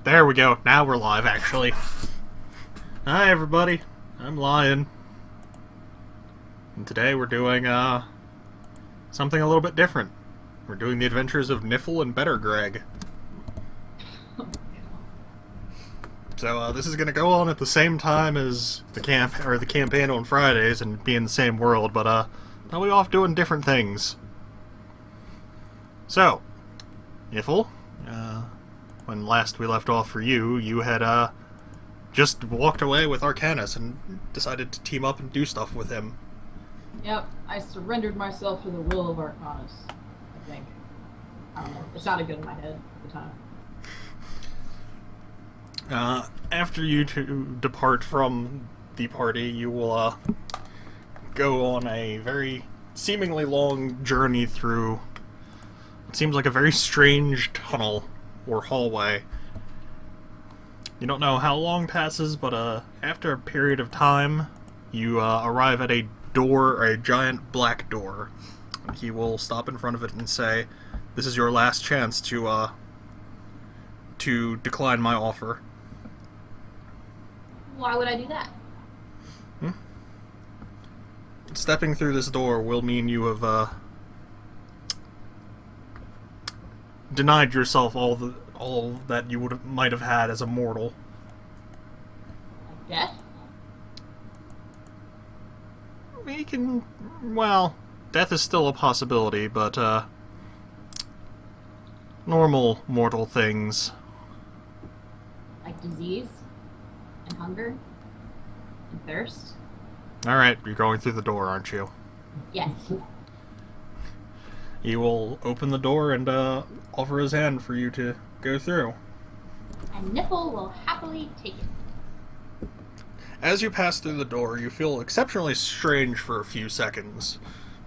There we go. Now we're live, actually. Hi, everybody. I'm Lion. And today we're doing, something a little bit different. We're doing the adventures of Niffle and Better Greg. So, this is gonna go on at the same time as the campaign on Fridays and be in the same world, but, now we're off doing different things. So, Niffle, when last we left off for you, you had, just walked away with Arcanis and decided to team up and do stuff with him. Yep, I surrendered myself to the will of Arcanis, I think. I don't know, it sounded good in my head at the time. After you two depart from the party, you will, go on a very seemingly long journey through what seems like a very strange tunnel or hallway. You don't know how long passes, but after a period of time, you arrive at a door, a giant black door. He will stop in front of it and say, "This is your last chance to decline my offer." Why would I do that? Stepping through this door will mean you have denied yourself all that you might have had as a mortal. Like death? Well, death is still a possibility, but normal mortal things. Like disease? And hunger? And thirst? Alright, you're going through the door, aren't you? Yes. He will open the door and offer his hand for you to go through. And Niffle will happily take it. As you pass through the door, you feel exceptionally strange for a few seconds,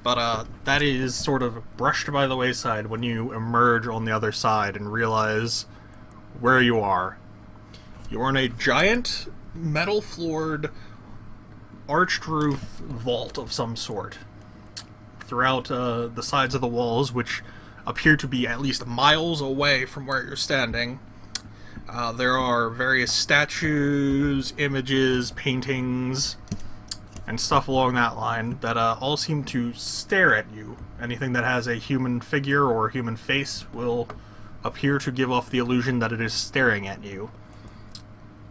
but that is sort of brushed by the wayside when you emerge on the other side and realize where you are. You're in a giant, metal-floored, arched roof vault of some sort. Throughout the sides of the walls, which appear to be at least miles away from where you're standing, there are various statues, images, paintings, and stuff along that line that all seem to stare at you. Anything that has a human figure or a human face will appear to give off the illusion that it is staring at you.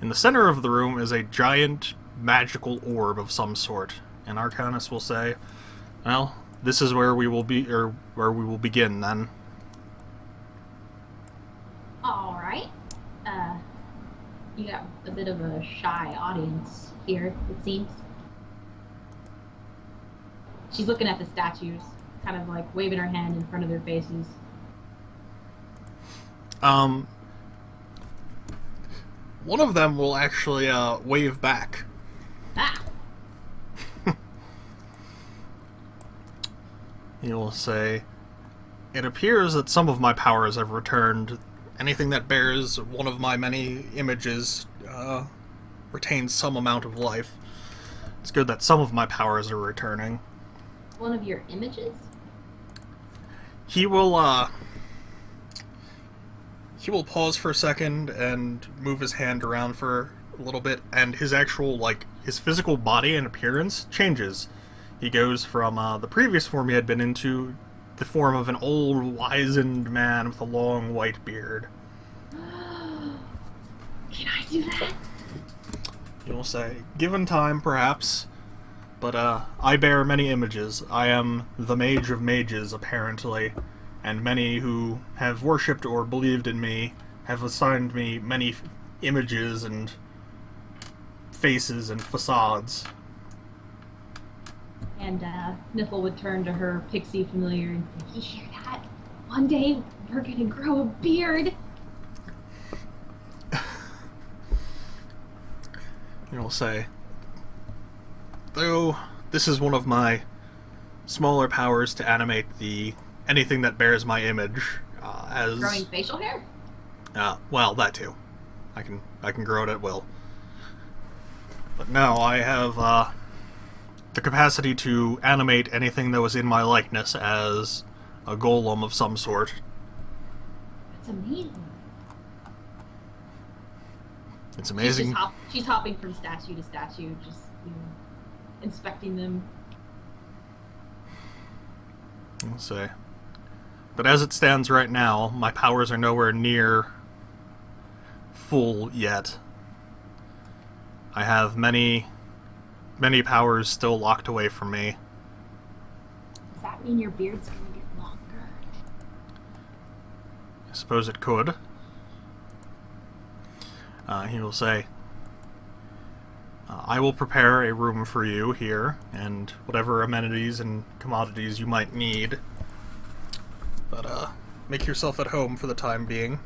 In the center of the room is a giant magical orb of some sort, and Arcanis will say, "Well, this is where we will be, or where we will begin then." Alright. You got a bit of a shy audience here, it seems. She's looking at the statues, kind of like waving her hand in front of their faces. One of them will actually wave back. Ah! He will say, "It appears that some of my powers have returned. Anything that bears one of my many images retains some amount of life. It's good that some of my powers are returning." One of your images? He will pause for a second and move his hand around for a little bit, and his actual, his physical body and appearance changes. He goes from the previous form he had been into the form of an old, wizened man with a long white beard. Can I do that? You'll say, "Given time, perhaps, but I bear many images. I am the mage of mages, apparently, and many who have worshipped or believed in me have assigned me many images and faces and facades." And Niffle would turn to her pixie familiar and say, "You hear that? One day we're gonna grow a beard." You'll say, "Though this is one of my smaller powers to animate anything that bears my image, as Growing facial hair? well, that too. I can grow it at will. But no, I have the capacity to animate anything that was in my likeness as a golem of some sort." That's amazing. It's amazing. She's hopping from statue to statue, just inspecting them. I'll say. But as it stands right now, my powers are nowhere near full yet. I have many powers still locked away from me. Does that mean your beard's gonna get longer? I suppose it could. He will say, I will prepare a room for you here, and whatever amenities and commodities you might need. But, make yourself at home for the time being.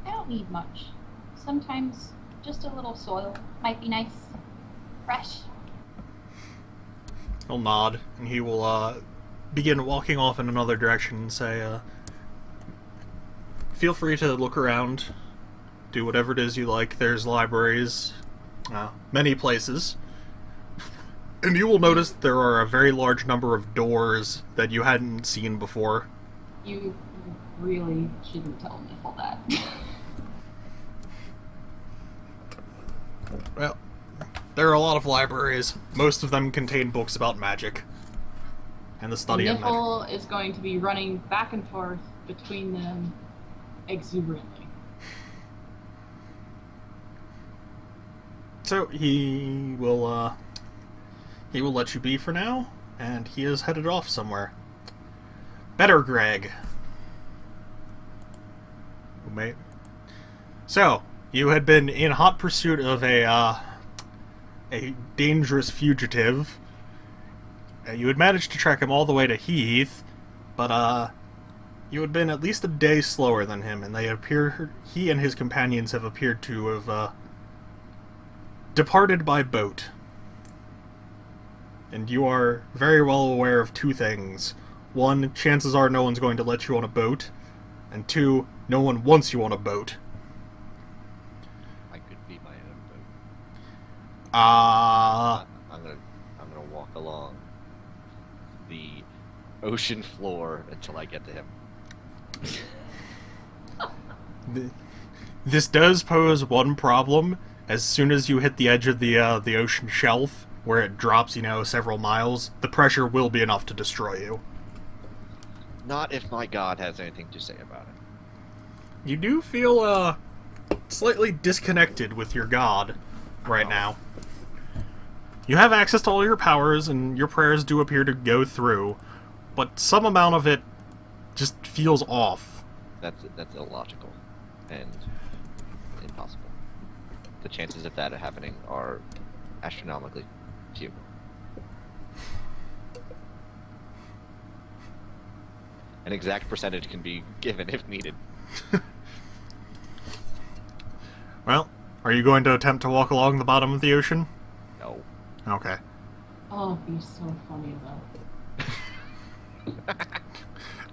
I don't need much. Sometimes just a little soil might be nice. Fresh. He'll nod, and he will, begin walking off in another direction and say, feel free to look around, do whatever it is you like. There's libraries, many places. And you will notice there are a very large number of doors that you hadn't seen before. You really shouldn't tell Niffle that. Well, there are a lot of libraries. Most of them contain books about magic. And the study of magic. Niffle is going to be running back and forth between them exuberantly. So he will let you be for now, and he is headed off somewhere. Better, Greg. Mate. So, you had been in hot pursuit of a dangerous fugitive. You had managed to track him all the way to Heath, but you had been at least a day slower than him, and he and his companions have appeared to have departed by boat. And you are very well aware of two things. One, chances are no one's going to let you on a boat. And two, no one wants you on a boat. I could be my own boat. I'm I'm gonna walk along the ocean floor until I get to him. This does pose one problem. As soon as you hit the edge of the ocean shelf, where it drops, several miles, the pressure will be enough to destroy you. Not if my god has anything to say about it. You do feel, slightly disconnected with your god right now. You have access to all your powers, and your prayers do appear to go through, but some amount of it just feels off. That's illogical and impossible. The chances of that happening are astronomically few. An exact percentage can be given if needed. Well, are you going to attempt to walk along the bottom of the ocean? No. Okay. Oh, it'd be so funny though.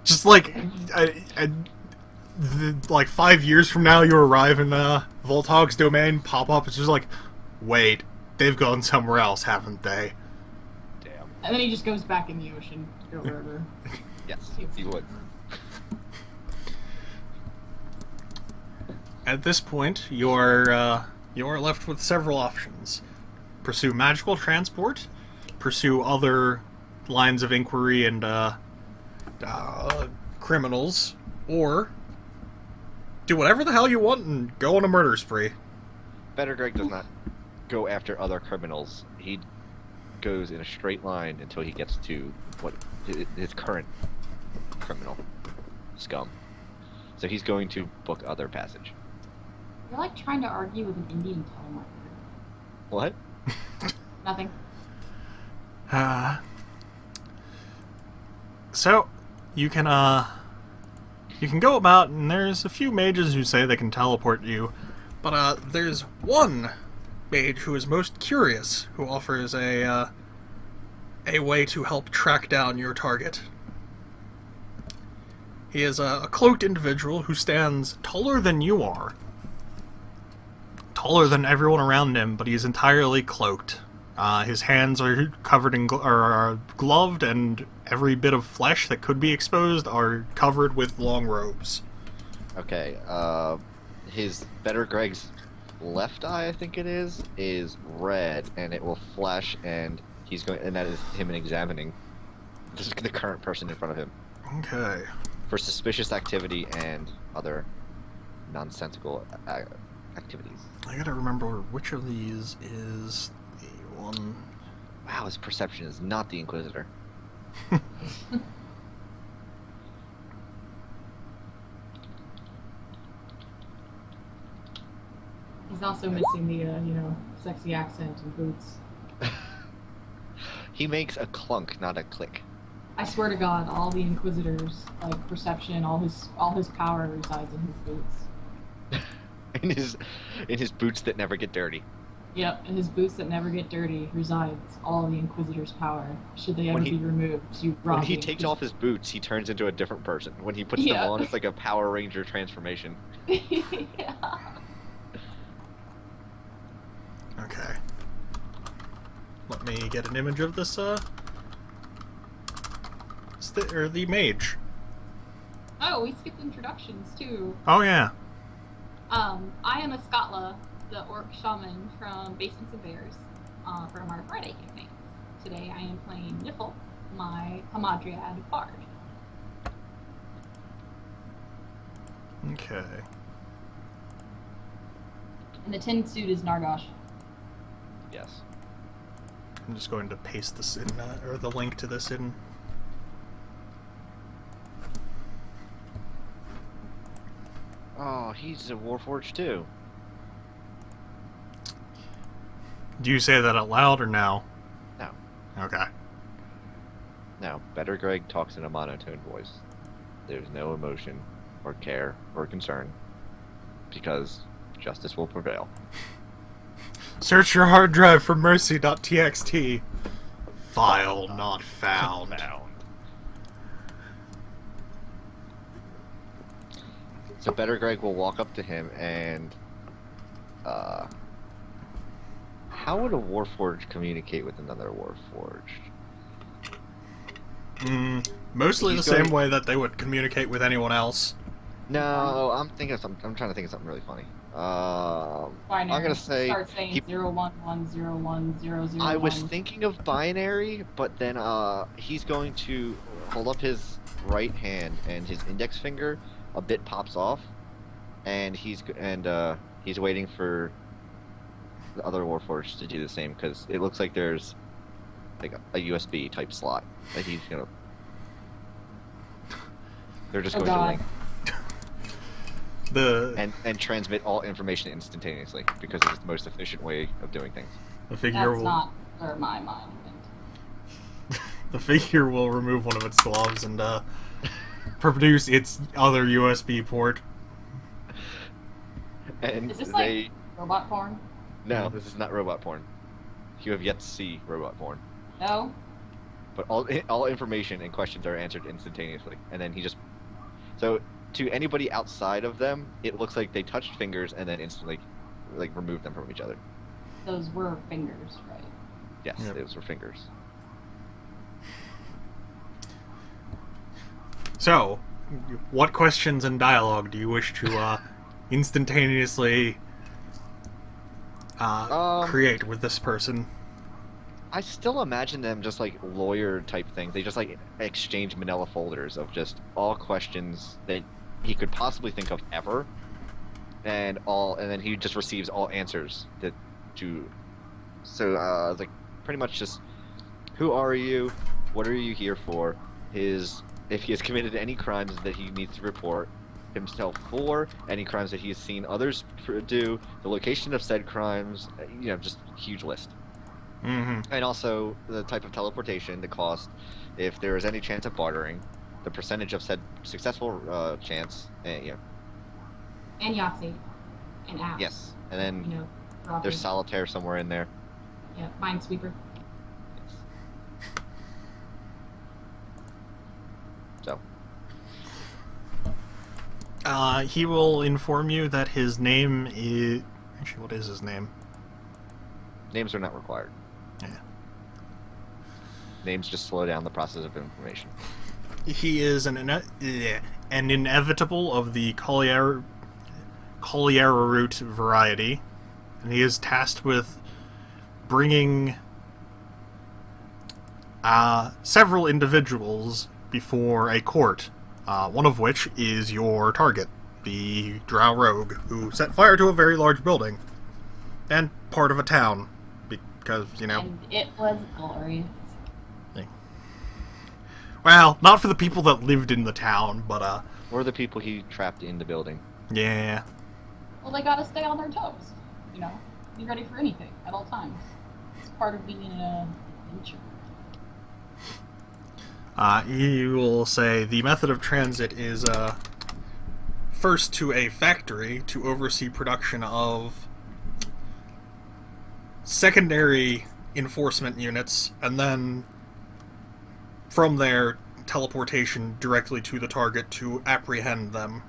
Just like, like 5 years from now, you arrive in Voltogg's domain, pop up, it's just like, wait, they've gone somewhere else, haven't they? Damn. And then he just goes back in the ocean to go wherever. Yes, you would. At this point, you are left with several options. Pursue magical transport, pursue other lines of inquiry and criminals, or do whatever the hell you want and go on a murder spree. Better Greg does not go after other criminals. He goes in a straight line until he gets to what his current criminal scum. So he's going to book other passage. You're like trying to argue with an Indian telemarketer. What? Nothing. So you can go about, and there's a few mages who say they can teleport you, but there's one mage who is most curious, who offers a way to help track down your target. He is a cloaked individual who stands taller than you are. Taller than everyone around him, but he's entirely cloaked. His hands are covered in are gloved, and every bit of flesh that could be exposed are covered with long robes. Okay, his Better Greg's left eye, I think it is red, and it will flash, and he's going, and that is him examining the current person in front of him Okay. for suspicious activity and other nonsensical activities. I gotta remember which of these is the one. Wow, his perception is not the Inquisitor. He's also missing the, sexy accent and boots. He makes a clunk, not a click. I swear to God, all the Inquisitors, like perception, all his power resides in his boots. in his boots that never get dirty. Yep, in his boots that never get dirty resides all the Inquisitor's power. Should they ever be removed, you rob When he the takes Inquisitor. off his boots, he turns into a different person. When he puts them on, it's like a Power Ranger transformation. Yeah. Okay. Let me get an image of this, or the mage. Oh, we skipped introductions too. Oh, yeah. I am a Scotla, the orc shaman from Basements of Bears, from our Friday campaigns. Today I am playing Niffle, my Hamadryad bard. Okay. And the tin suit is Nargosh. Yes. I'm just going to paste this in, or the link to this in. Oh, he's a Warforged too. Do you say that out loud or now? No. Okay. No, Better Greg talks in a monotone voice. There's no emotion, or care, or concern, because justice will prevail. Search your hard drive for mercy.txt. File not found. So Better Greg will walk up to him and, how would a Warforged communicate with another Warforged? Mostly He's the same going- way that they would communicate with anyone else. No, I'm thinking of something. I'm trying to think of something really funny. Binary. I'm gonna say Start saying he- 011010001. I was thinking of binary, but then he's going to hold up his right hand, and his index finger a bit pops off, and he's waiting for the other Warforged to do the same, because it looks like there's like a USB type slot that he's gonna. They're just going to link and transmit all information instantaneously, because it's the most efficient way of doing things. The figure That's will not where my mind went. the figure will remove one of its gloves and produce its other USB port. And Is this they like robot porn? no, this is not robot porn. You have yet to see robot porn. No? But all information and questions are answered instantaneously, and then he just so to anybody outside of them, it looks like they touched fingers and then instantly like removed them from each other. Those were fingers, right? Yes, Yep. those were fingers. So, what questions and dialogue do you wish to instantaneously create with this person? I still imagine them just like lawyer type things. They just like exchange manila folders of just all questions that he could possibly think of ever, and then he just receives all answers so like pretty much just who are you, what are you here for, if he has committed any crimes that he needs to report himself for, any crimes that he has seen others do, the location of said crimes, just huge list. Mm-hmm. And also the type of teleportation, the cost, if there is any chance of bartering, the percentage of said successful chance, And Yahtzee. And apps. yes, and then dropping. there's solitaire somewhere in there. Yeah, Minesweeper. So He will inform you that his name is... Actually, what is his name? names are not required. Yeah. Names just slow down the process of information. He is an inevitable of the Collier root variety. and he is tasked with bringing several individuals before a court, one of which is your target, the Drow Rogue, who set fire to a very large building and part of a town, because, you know... And it was glorious. Well, not for the people that lived in the town, but, Or the people he trapped in the building. yeah. Well, they gotta stay on their toes. You know, be ready for anything at all times. It's part of being an adventure. He will say the method of transit is, first to a factory to oversee production of secondary enforcement units, and then from there, teleportation directly to the target to apprehend them.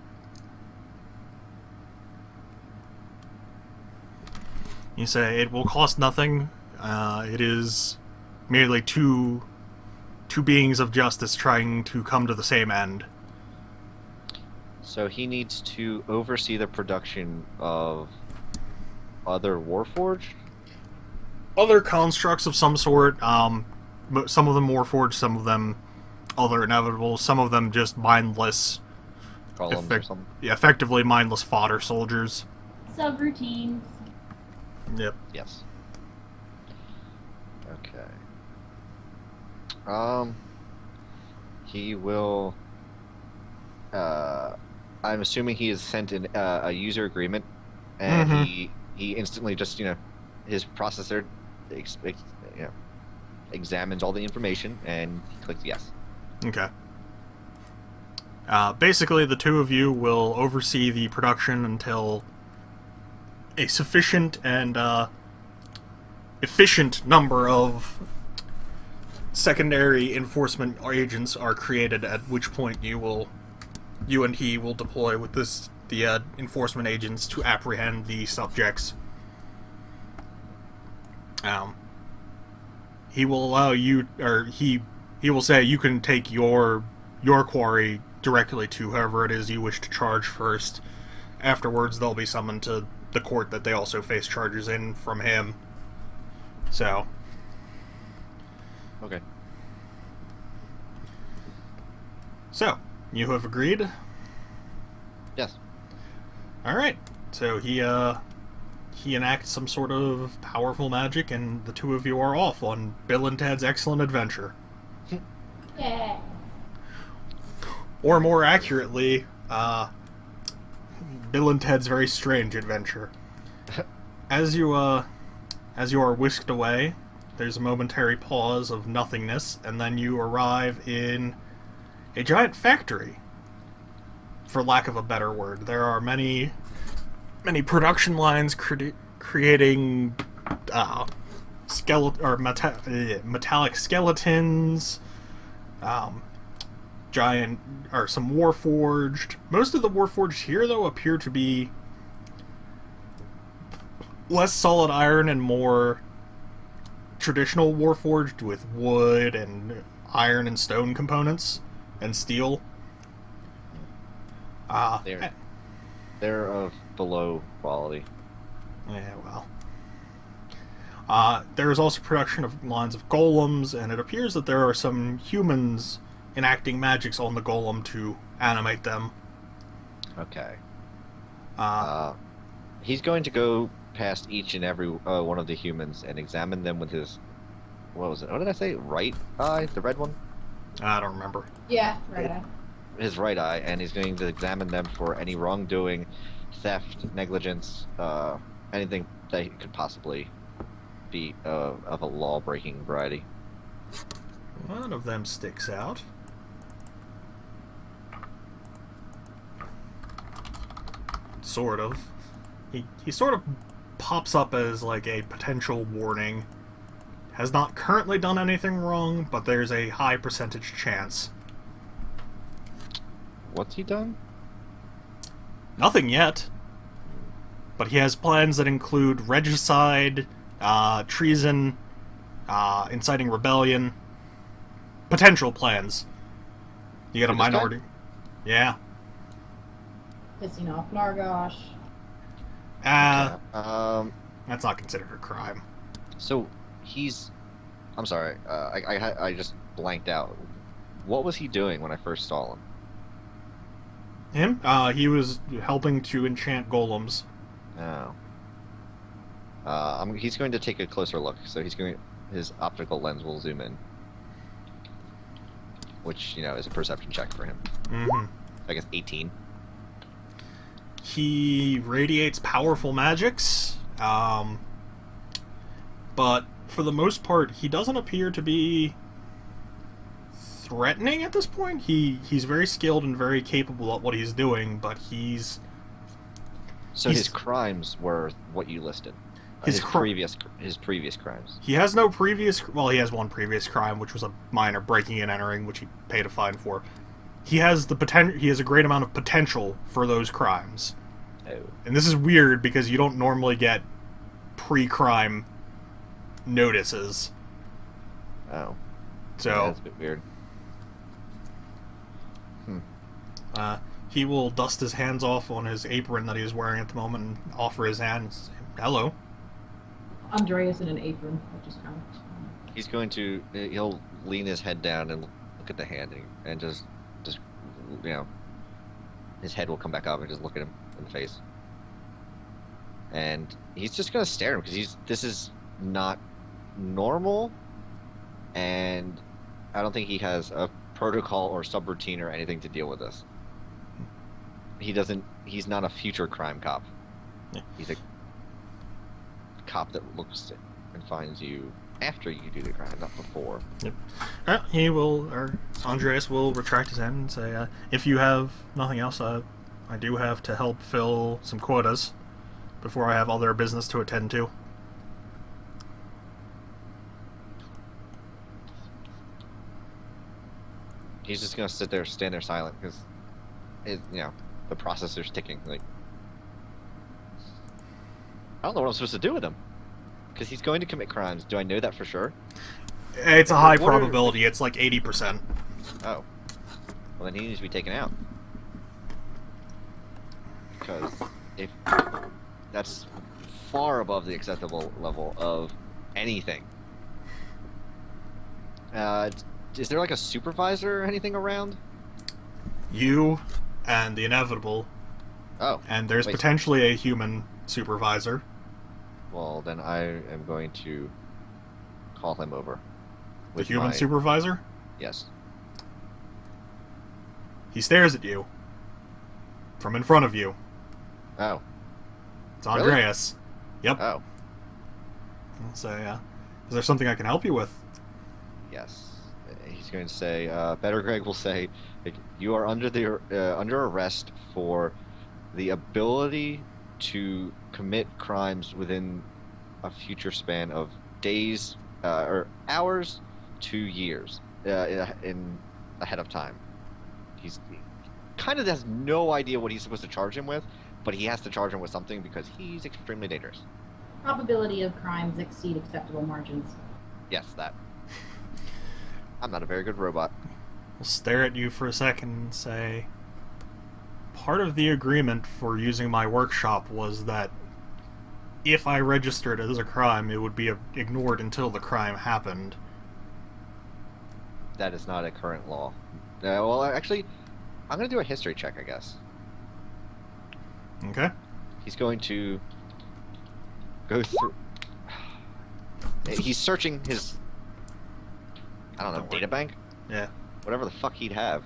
You say it will cost nothing. It is merely two beings of justice trying to come to the same end. So he needs to oversee the production of other Warforged? Other constructs of some sort, but some of them Warforged, some of them other inevitable, some of them just mindless, Columns or something? effectively mindless fodder soldiers. Subroutines. Yep. Yes. Okay. He will... I'm assuming he has sent in a user agreement, and Mhm. he instantly just, his processor examines all the information, and he clicks yes. Okay. Basically, the two of you will oversee the production until a sufficient and efficient number of secondary enforcement agents are created, at which point you and he will deploy with the enforcement agents to apprehend the subjects. He will allow you, or he will say you can take your quarry directly to whoever it is you wish to charge first. Afterwards, they'll be summoned to the court that they also face charges in from him. So. Okay. So, you have agreed? Yes. Alright. So he enacts some sort of powerful magic, and the two of you are off on Bill and Ted's Excellent Adventure. Yeah. Or more accurately, Bill and Ted's Very Strange Adventure. As you are whisked away, there's a momentary pause of nothingness, and then you arrive in a giant factory, for lack of a better word. There are many production lines creating metallic skeletons, giant, or some warforged. Most of the warforged here, though, appear to be less solid iron and more traditional warforged with wood and iron and stone components and steel. They're of below quality. Yeah, well. There is also production of lines of golems, and it appears that there are some humans enacting magics on the golem to animate them. Okay. He's going to go past each and every one of the humans and examine them with his... What was it? What did I say? Right eye? The red one? I don't remember. Yeah, right. His right eye, and he's going to examine them for any wrongdoing, theft, negligence, anything that could possibly be of a law-breaking variety. One of them sticks out. Sort of. He sort of pops up as like a potential warning. Has not currently done anything wrong, but there's a high percentage chance. What's he done? Nothing yet. But he has plans that include regicide, treason, inciting rebellion. Potential plans. You get a For this guy? minority. Yeah. Pissing off Nargosh. That's not considered a crime. So he's. I'm sorry. I just blanked out. What was he doing when I first saw him? Him? He was helping to enchant golems. Oh. He's going to take a closer look. So his optical lens will zoom in, which is a perception check for him. Mm-hmm. I guess 18. He radiates powerful magics, but for the most part, he doesn't appear to be threatening at this point. He's very skilled and very capable at what he's doing, but his crimes were what you listed. His previous crimes. He has no previous. Well, he has one previous crime, which was a minor breaking and entering, which he paid a fine for. He has the potential. He has a great amount of potential for those crimes. Oh. And this is weird because you don't normally get pre-crime notices. Oh. So Yeah, that's a bit weird. He will dust his hands off on his apron that he is wearing at the moment and offer his hand and say, "Hello." Andreas in an apron, which is kind of. He's going to. He'll lean his head down and look at the hand and just his head will come back up and just look at him in the face. And he's just gonna stare at him because this is not normal, and I don't think he has a protocol or subroutine or anything to deal with this. He's not a future crime cop. Yeah. He's a cop that looks and finds you after you do the crime, not before. Yep. Andreas will retract his hand and say, if you have nothing else, I do have to help fill some quotas before I have other business to attend to. He's just gonna stand there silent because, the processor's ticking. Like, I don't know what I'm supposed to do with him because he's going to commit crimes. Do I know that for sure? It's a high probability. It's like 80%. Oh, well then he needs to be taken out because if that's far above the acceptable level of anything. Is there like a supervisor or anything around? You and the inevitable. Oh. And there's potentially a human supervisor. Well, then I am going to call him over. The human supervisor? Yes. He stares at you. From in front of you. Oh. It's Andreas. Really? Yep. Oh. I'll say, is there something I can help you with? Yes. He's going to say, Better Greg will say, you are under arrest for the ability to commit crimes within a future span of days or hours to years in ahead of time. He kind of has no idea what he's supposed to charge him with, but he has to charge him with something because he's extremely dangerous. Probability of crimes exceed acceptable margins. Yes, that. I'm not a very good robot. I'll stare at you for a second and say, part of the agreement for using my workshop was that if I registered it as a crime, it would be ignored until the crime happened. That is not a current law. Well, actually, I'm going to do a history check, I guess. Okay. He's going to go through... He's searching his... I don't know, data bank? Yeah. Whatever the fuck he'd have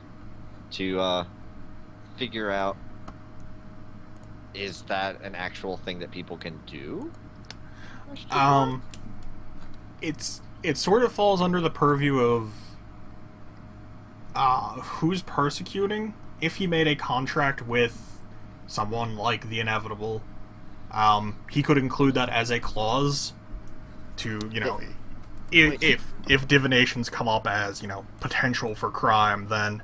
to figure out, is that an actual thing that people can do? It sort of falls under the purview of who's persecuting. If he made a contract with someone like the Inevitable, he could include that as a clause to, if divinations come up as, potential for crime, then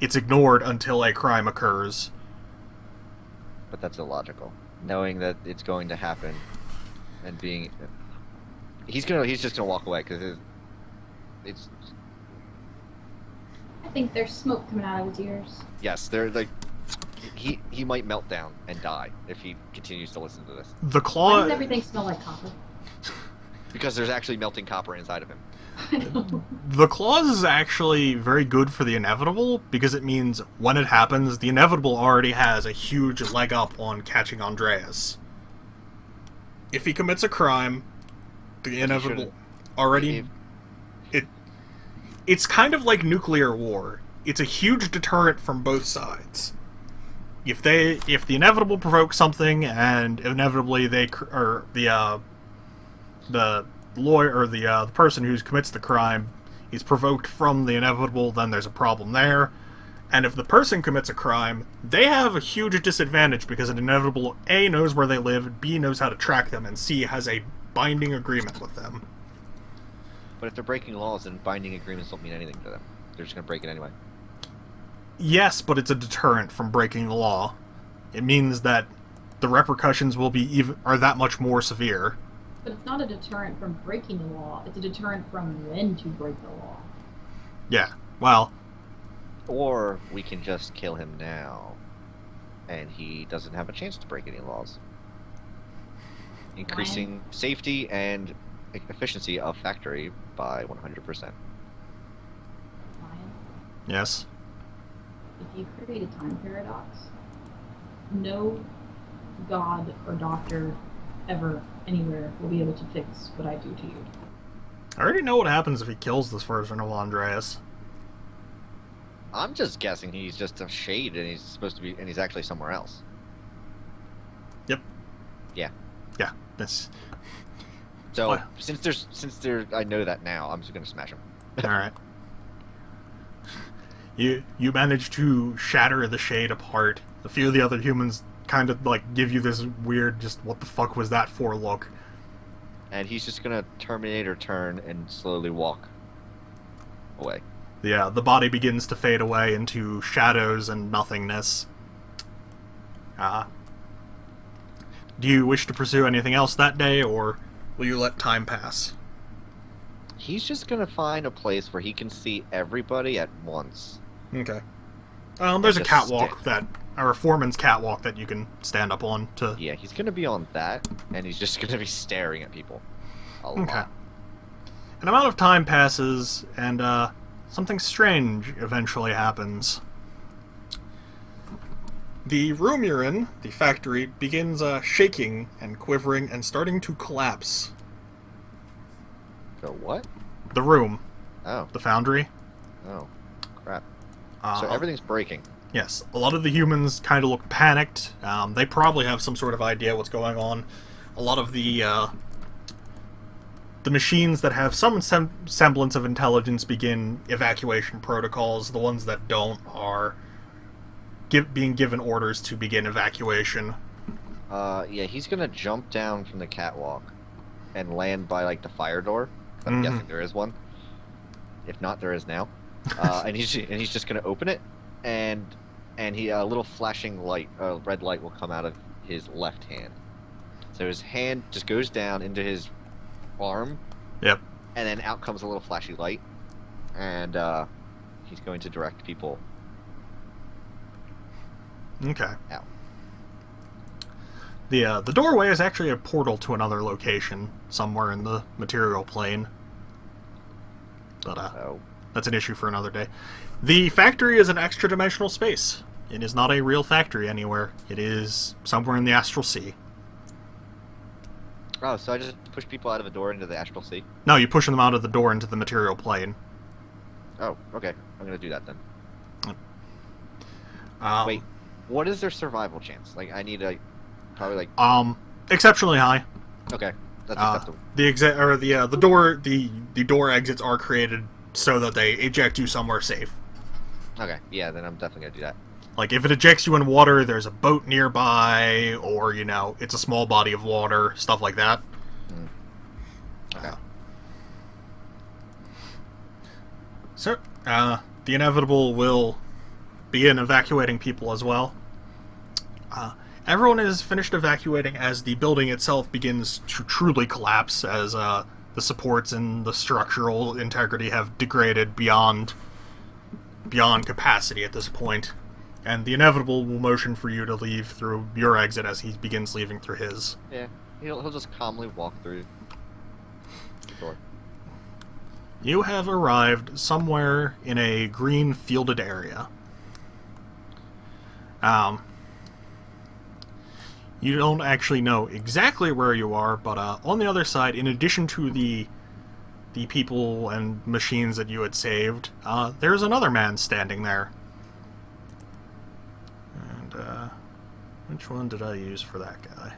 it's ignored until a crime occurs. But that's illogical. Knowing that it's going to happen and being... He's just gonna walk away because it's... I think there's smoke coming out of his ears. Yes, they're like... he might melt down and die if he continues to listen to this. The Why claw. does everything smell like copper? Because there's actually melting copper inside of him. I know. The clause is actually very good for the inevitable, because it means when it happens, the inevitable already has a huge leg up on catching Andreas. If he commits a crime, the inevitable already... It's kind of like nuclear war. It's a huge deterrent from both sides. If the inevitable provokes something, and inevitably the lawyer or the person who commits the crime is provoked from the inevitable, then there's a problem there. And if the person commits a crime, they have a huge disadvantage because an inevitable A knows where they live, B knows how to track them, and C has a binding agreement with them. But if they're breaking laws, then binding agreements don't mean anything to them. They're just gonna break it anyway. Yes, but it's a deterrent from breaking the law. It means that the repercussions will be are that much more severe. But it's not a deterrent from breaking the law. It's a deterrent from when to break the law. Yeah, well, Or we can just kill him now, and he doesn't have a chance to break any laws. Increasing safety and efficiency of factory by 100%. Ryan, yes. if you create a time paradox, no god or doctor ever, anywhere, will be able to fix what I do to you. I already know what happens if he kills this version of Andreas. I'm just guessing he's just a shade, and he's supposed to be, and he's actually somewhere else. Yep. Yeah. Yeah, this... So What? since I know that now, I'm just gonna smash him. Alright. You manage to shatter the shade apart. A few of the other humans kind of, like, give you this weird, just, what the fuck was that for look. And he's just gonna Terminator turn and slowly walk away. The body begins to fade away into shadows and nothingness. Do you wish to pursue anything else that day, or will you let time pass? He's just gonna find a place where he can see everybody at once. Okay. There's a just catwalk stick. or a foreman's catwalk that you can stand up on to... Yeah, he's gonna be on that, and he's just gonna be staring at people. Okay. Lot. An amount of time passes, and something strange eventually happens. The room you're in, the factory, begins shaking and quivering and starting to collapse. So what? The room, Oh, the foundry. oh, crap. So everything's breaking. Yes, a lot of the humans kind of look panicked. They probably have some sort of idea what's going on. A lot of the machines that have some semblance of intelligence begin evacuation protocols. The ones that don't are being given orders to begin evacuation. Yeah, he's gonna jump down from the catwalk and land by, like, the fire door. I'm Mhm. guessing there is one. If not, there is now. And he's just gonna open it, and a little flashing light, red light, will come out of his left hand. So his hand just goes down into his arm. Yep. And then out comes a little flashy light, and he's going to direct people Okay. out. The doorway is actually a portal to another location somewhere in the material plane. But So that's an issue for another day. The factory is an extra-dimensional space. It is not a real factory anywhere. It is somewhere in the astral sea. oh, so I just push people out of a door into the astral sea. No, you push them out of the door into the material plane. Oh, okay. I'm gonna do that then. Wait. What is their survival chance? Like, I need a probably like. Exceptionally high. Okay, that's acceptable. The door exits are created so that they eject you somewhere safe. Okay, yeah, then I'm definitely gonna do that. Like, if it ejects you in water, there's a boat nearby, or, it's a small body of water, stuff like that. Okay. So, the inevitable will begin evacuating people as well. Everyone is finished evacuating as the building itself begins to truly collapse, as the supports and the structural integrity have degraded beyond capacity at this point. And the inevitable will motion for you to leave through your exit as he begins leaving through his. Yeah, he'll just calmly walk through the door. You have arrived somewhere in a green fielded area. You don't actually know exactly where you are, but on the other side, in addition to the people and machines that you had saved, there's another man standing there. And which one did I use for that guy?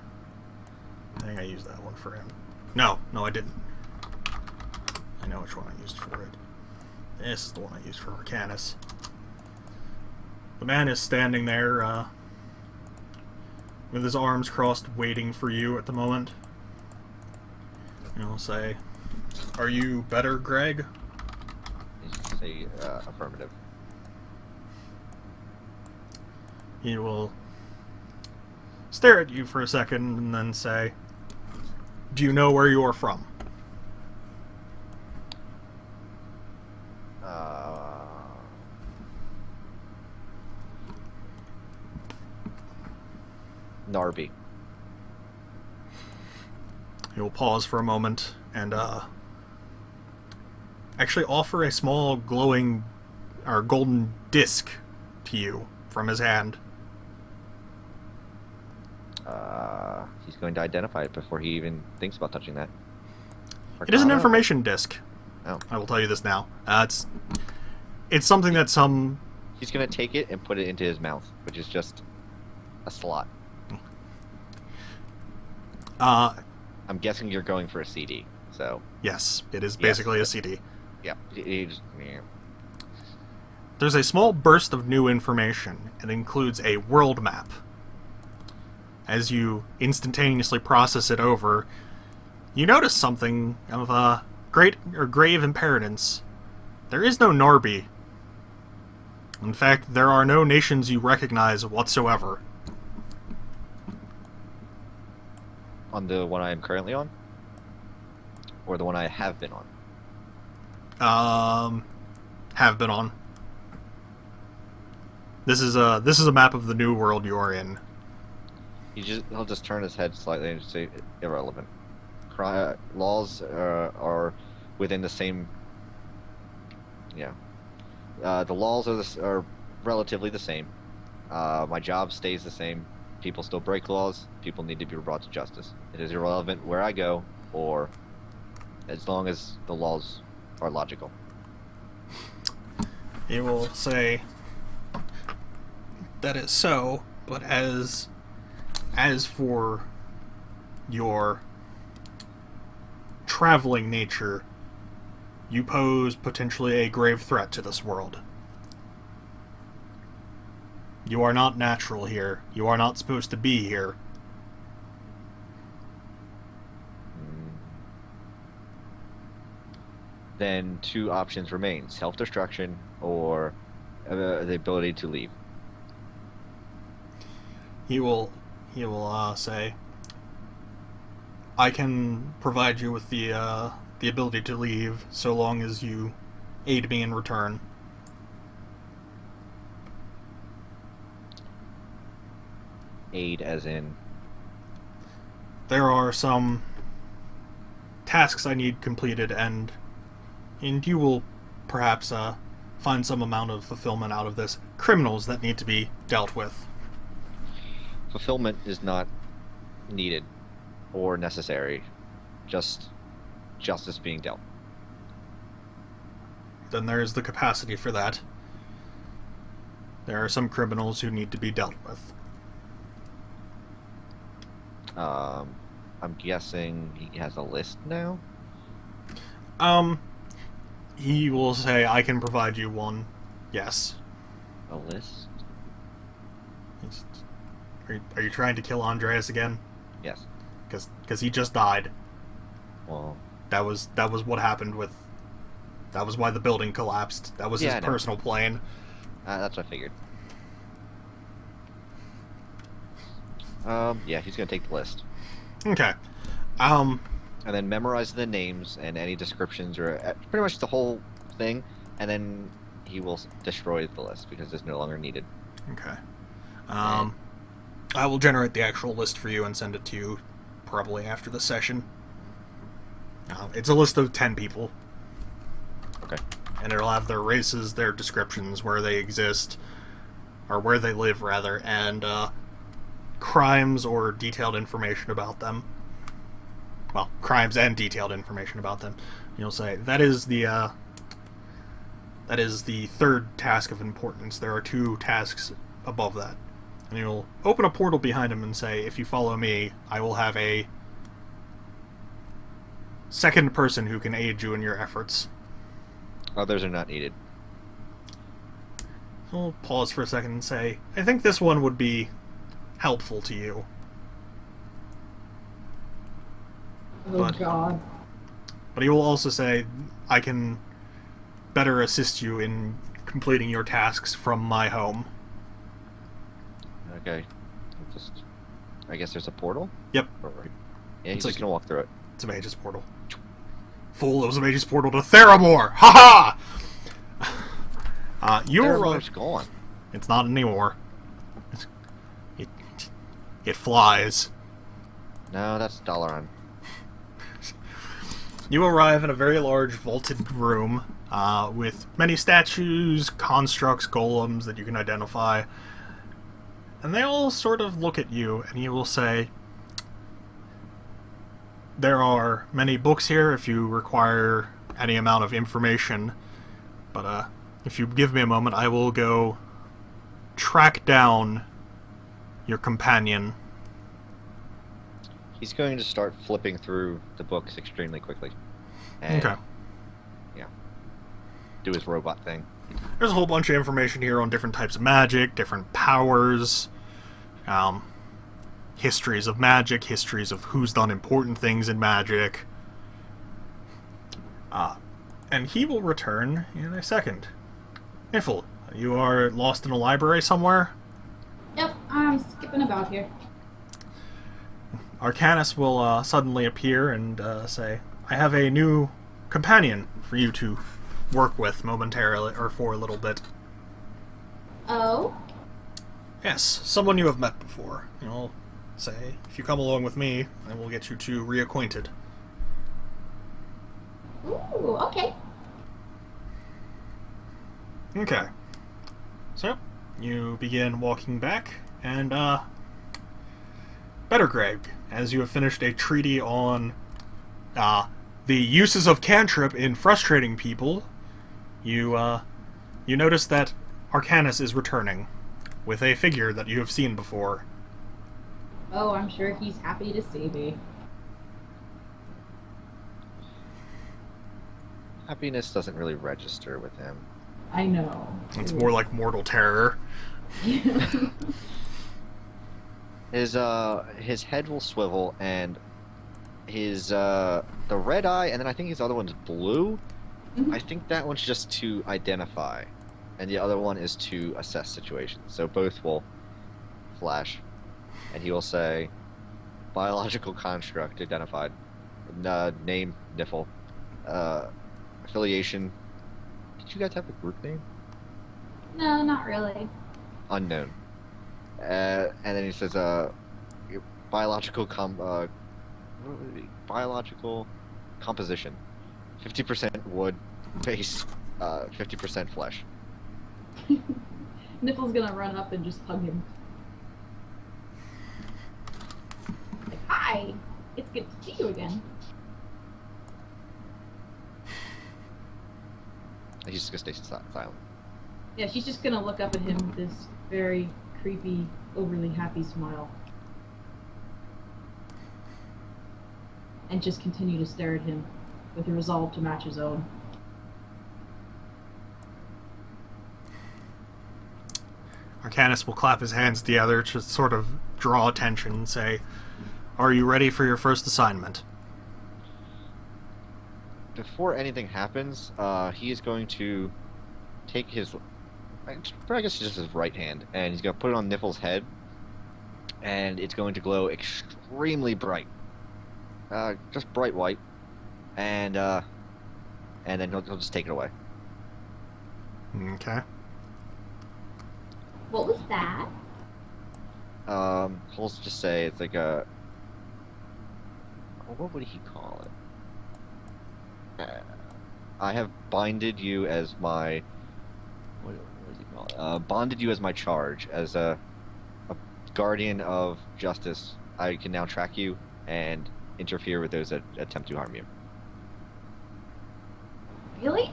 I think I used that one for him. No, I didn't. I know which one I used for it. This is the one I used for Arcanis. The man is standing there, with his arms crossed, waiting for you at the moment. And he'll say, "Are you better, Greg?" You say affirmative. He will stare at you for a second and then say, "Do you know where you are from?" Narby. He will pause for a moment and actually offer a small glowing or golden disc to you from his hand. He's going to identify it before he even thinks about touching that. It is an Arcana? information disc. Oh. I will tell you this now. It's something that some... He's going to take it and put it into his mouth, which is just a slot. I'm guessing you're going for a CD, so... Yes, it is basically a CD. Yeah. Yeah. There's a small burst of new information. It includes a world map. As you instantaneously process it over, you notice something of great or grave impertinence. There is no Narby. In fact, there are no nations you recognize whatsoever. On the one I am currently on? Or the one I have been on? Have been on. This is a map of the new world you are in. He'll just turn his head slightly and say irrelevant. Laws are within the same. Yeah, the laws are relatively the same. My job stays the same. People still break laws. People need to be brought to justice. It is irrelevant where I go, or as long as the laws are logical. He will say, "That is so, but as for your traveling nature, you pose potentially a grave threat to this world. You are not natural here. You are not supposed to be here." Then two options remain: self-destruction or the ability to leave. He will say, "I can provide you with the ability to leave so long as you aid me in return." Aid as in? There are some tasks I need completed, and you will perhaps find some amount of fulfillment out of this. Criminals that need to be dealt with. Fulfillment is not needed or necessary. Just justice being dealt. Then there is the capacity for that. There are some criminals who need to be dealt with. I'm guessing he has a list now? He will say, "I can provide you one." Yes. A list? Are you trying to kill Andreas again? Yes. Because he just died. Well... That was what happened with... That was why the building collapsed. That was Yeah, his I know. personal plane. That's what I figured. Yeah, he's gonna take the list. Okay. And then memorize the names and any descriptions or pretty much the whole thing, and then he will destroy the list because it's no longer needed. Okay. I will generate the actual list for you and send it to you probably after the session. It's a list of 10 people. Okay. And it'll have their races, their descriptions, where they exist, or where they live, rather, and crimes or detailed information about them. Well, crimes and detailed information about them. You'll say, that is the third task of importance. There are 2 tasks above that. And you'll open a portal behind him and say, if you follow me, I will have a second person who can aid you in your efforts. Others are not needed. We'll pause for a second and say, I think this one would be helpful to you. Oh God. But he will also say, I can better assist you in completing your tasks from my home. Okay. I guess there's a portal? Yep. Yeah, he's It's just like- gonna walk through it. It's a mage's portal. Fool, it was a mage's portal to Theramore! Ha ha! You're wrong. Where's going? It's not anymore. It flies. No, that's Dalaran. You arrive in a very large vaulted room with many statues, constructs, golems that you can identify. And they all sort of look at you, and you will say, there are many books here if you require any amount of information. But if you give me a moment, I will go track down your companion. He's going to start flipping through the books extremely quickly. And, Okay. yeah. Do his robot thing. There's a whole bunch of information here on different types of magic, different powers, histories of magic, histories of who's done important things in magic. And he will return in a second. Niffle, you are lost in a library somewhere? Yep, I'm skipping about here. Arcanis will suddenly appear and say, I have a new companion for you to work with momentarily, or for a little bit. Oh? Yes, someone you have met before. You'll say, if you come along with me, I will get you two reacquainted. Ooh, okay. Okay. So, you begin walking back, and, better, Greg, as you have finished a treaty on, the uses of cantrip in frustrating people, you notice that Arcanis is returning, with a figure that you have seen before. Oh, I'm sure he's happy to see me. Happiness doesn't really register with him. I know. It's more like mortal terror. His head will swivel, and his the red eye, and then I think his other one's blue. I think that one's just to identify, and the other one is to assess situations. So both will flash, and he will say, "Biological construct identified. Name Niffle. Affiliation. Did you guys have a group name? No, not really. Unknown." And then he says, biological biological composition, 50% wood, base, 50% flesh. Niffle's gonna run up and just hug him. Like, hi! It's good to see you again. He's just gonna stay silent. Yeah, she's just gonna look up at him with this very creepy, overly happy smile. And just continue to stare at him with a resolve to match his own. Arcanis will clap his hands together to sort of draw attention and say, "Are you ready for your first assignment?" Before anything happens, he is going to take his, I guess just his right hand, and he's going to put it on Niffle's head, and it's going to glow extremely bright. Just bright white, and then he'll just take it away. Okay. What was that? Let's just say it's like a... What would he call it? I have binded you as my... What does he call it? Bonded you as my charge. As a guardian of justice, I can now track you and interfere with those that attempt to harm you. Really?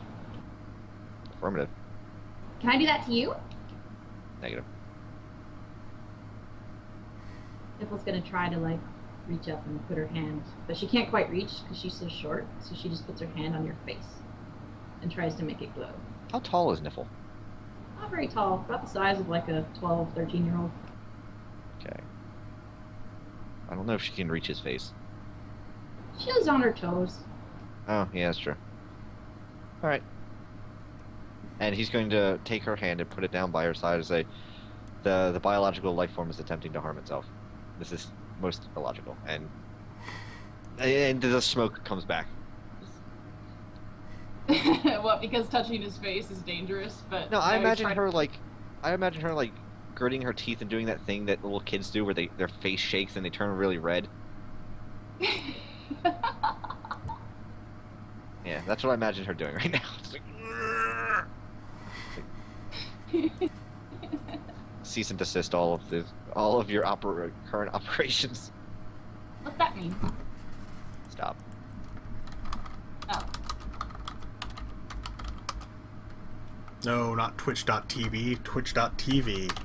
Affirmative. Can I do that to you? Negative. Niffle's gonna try to, like, reach up and put her hand, but she can't quite reach because she's so short, so she just puts her hand on your face and tries to make it glow. How tall is Niffle? Not very tall, about the size of like a 12, 13-year-old. Okay. I don't know if she can reach his face. She is on her toes. Oh, yeah, that's true. Alright. And he's going to take her hand and put it down by her side and say, the biological life form is attempting to harm itself. This is most illogical. And the smoke comes back. What? Because touching his face is dangerous, but No, I now he's imagine trying her like gritting her teeth and doing that thing that little kids do where their face shakes and they turn really red. Yeah, that's what I imagine her doing right now. It's like, cease and desist all of your current operations. What's that mean? Stop. Oh. No, not Twitch.tv. Twitch.tv.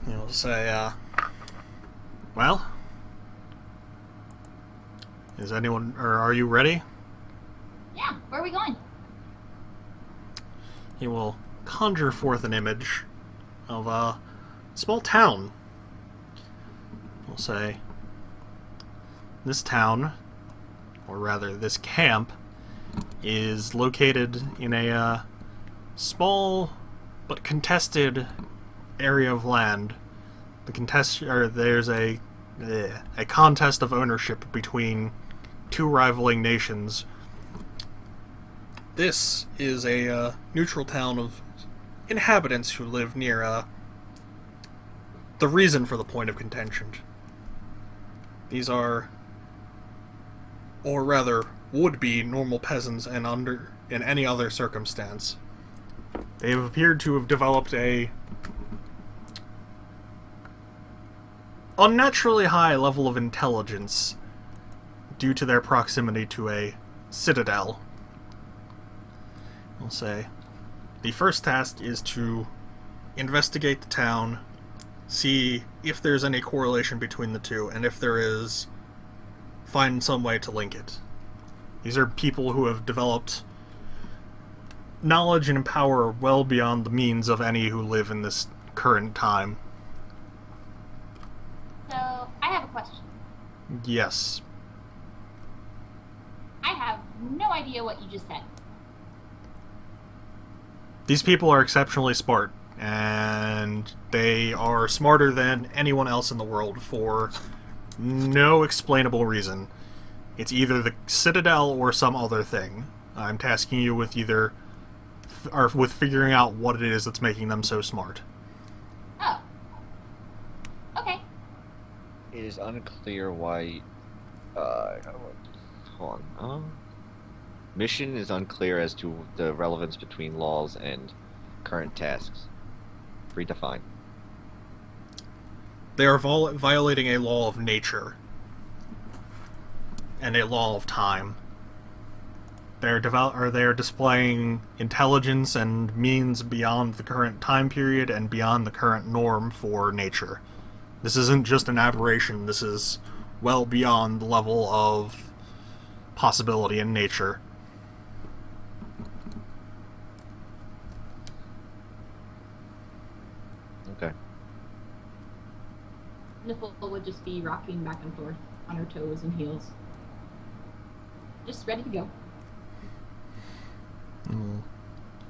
You'll say, well, is anyone, or are you ready? Yeah, where are we going? He will conjure forth an image of a small town. We'll say, this town, or rather this camp, is located in a small but contested area of land. There's a contest of ownership between two rivaling nations. This is a neutral town of inhabitants who live near the reason for the point of contention. These are, or rather, would be normal peasants and in any other circumstance. They have appeared to have developed a unnaturally high level of intelligence due to their proximity to a citadel. We'll say the first task is to investigate the town, see if there's any correlation between the two, and if there is, find some way to link it. These are people who have developed knowledge and power well beyond the means of any who live in this current time. So, I have a question. Yes. I have no idea what you just said. These people are exceptionally smart, and they are smarter than anyone else in the world for no explainable reason. It's either the Citadel or some other thing. I'm tasking you with with figuring out what it is that's making them so smart. Oh. Okay. It is unclear why. Hold on. Mission is unclear as to the relevance between laws and current tasks. Redefine. They are violating a law of nature and a law of time. They are displaying intelligence and means beyond the current time period and beyond the current norm for nature. This isn't just an aberration. This is well beyond the level of possibility in nature. Okay. Niffle would just be rocking back and forth on her toes and heels. Just ready to go.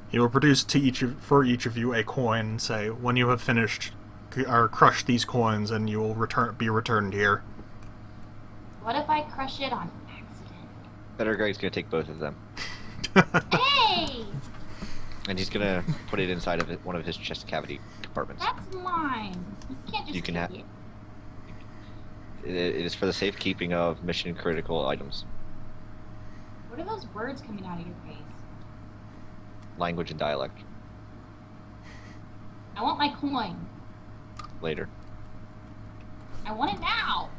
He will produce for each of you a coin and say, when you have finished or crushed these coins, and you will be returned here. What if I crush it on accident? Better Greg's gonna take both of them. Hey! And he's gonna put it inside of one of his chest cavity compartments. That's mine. You can't just You can take ha- it. It is for the safekeeping of mission critical items. What are those words coming out of your face? Language and dialect. I want my coin. Later. I want it now.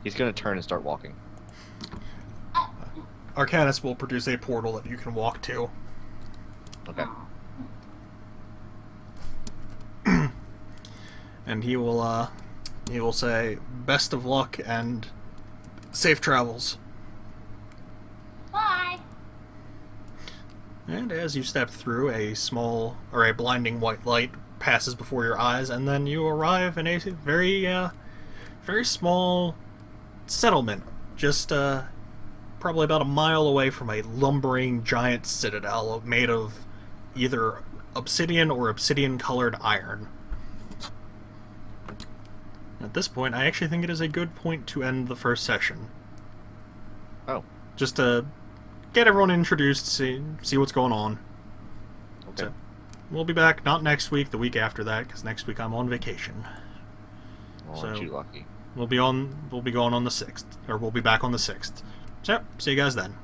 He's gonna turn and start walking. Arcanis will produce a portal that you can walk to. Okay. Aw. And he will say, "Best of luck and safe travels." Bye. And as you step through, a small or a blinding white light passes before your eyes, and then you arrive in a very small settlement, just probably about a mile away from a lumbering giant citadel made of either obsidian or obsidian-colored iron. At this point, I actually think it is a good point to end the first session. Oh. Just to get everyone introduced, see what's going on. Okay. So, we'll be back, not next week, the week after that, because next week I'm on vacation. Well, aren't so- you lucky? We'll be going on the 6th, or we'll be back on the 6th. So, see you guys then.